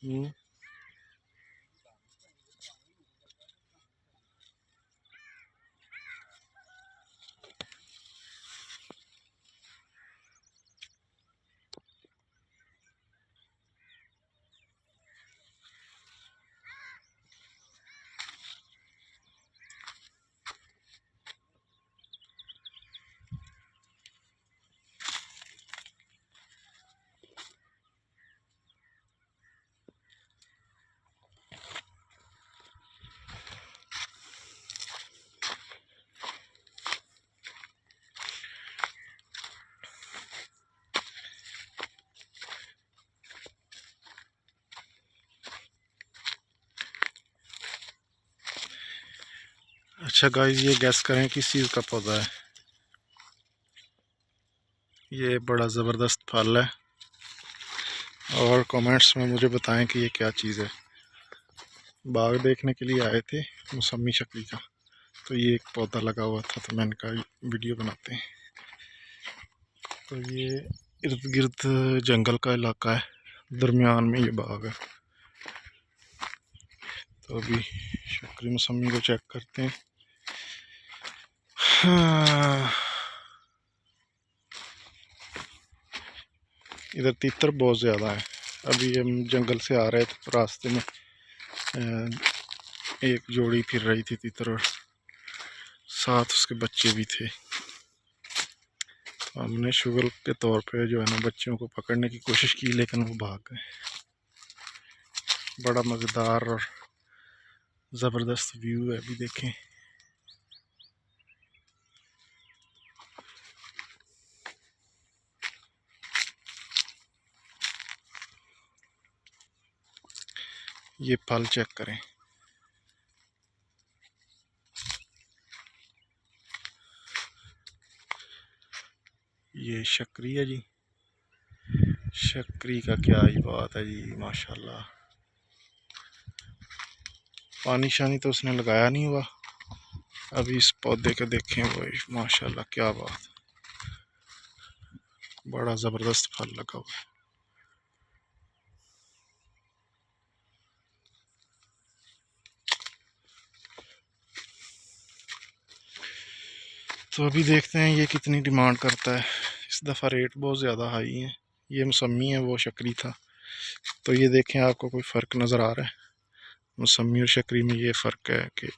हम्म। अच्छा गाइस, ये गैस करें किस चीज़ का पौधा है। ये बड़ा ज़बरदस्त फल है और कमेंट्स में मुझे बताएं कि ये क्या चीज़ है। बाग देखने के लिए आए थे मौसमी शक्ली का, तो ये एक पौधा लगा हुआ था तो मैंने कहा वीडियो बनाते हैं। तो ये इर्द गिर्द जंगल का इलाका है, दरमियान में ये बाग है। तो अभी शक्री मौसमी को चेक करते हैं। हाँ, इधर तीतर बहुत ज़्यादा है। अभी हम जंगल से आ रहे थे तो रास्ते में एक जोड़ी फिर रही थी तीतर और साथ उसके बच्चे भी थे। हमने शुगर के तौर पे जो है ना बच्चों को पकड़ने की कोशिश की, लेकिन वो भाग गए। बड़ा मज़ेदार और ज़बरदस्त व्यू है, अभी देखें। ये फल चेक करें। ये शक्री है जी, शक्री का क्या ही बात है जी, माशाल्लाह। पानी शानी तो उसने लगाया नहीं हुआ। अभी इस पौधे को देखें भाई, माशाल्लाह क्या बात, बड़ा ज़बरदस्त फल लगा हुआ है। तो अभी देखते हैं ये कितनी डिमांड करता है। इस दफ़ा रेट बहुत ज़्यादा हाई है। ये मौसमी है, वो शक्री था। तो ये देखें, आपको कोई फ़र्क नज़र आ रहा है? मौसमी और शक्री में ये फ़र्क है कि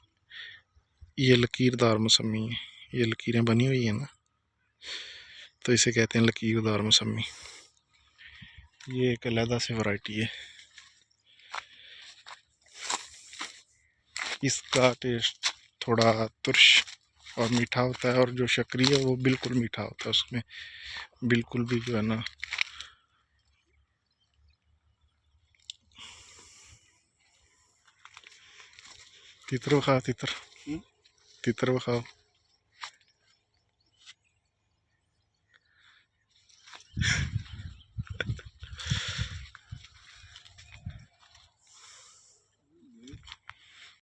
ये लकीरदार मौसमी है, ये लकीरें बनी हुई है ना, तो इसे कहते हैं लकीरदार मौसमी। ये एक अलहदा से वैरायटी है। इसका टेस्ट थोड़ा तुर्श और मीठा होता है, और जो शक्री है वो बिल्कुल मीठा होता है, उसमें बिल्कुल भी जो है ना तितर खाओ, तितर खाओ।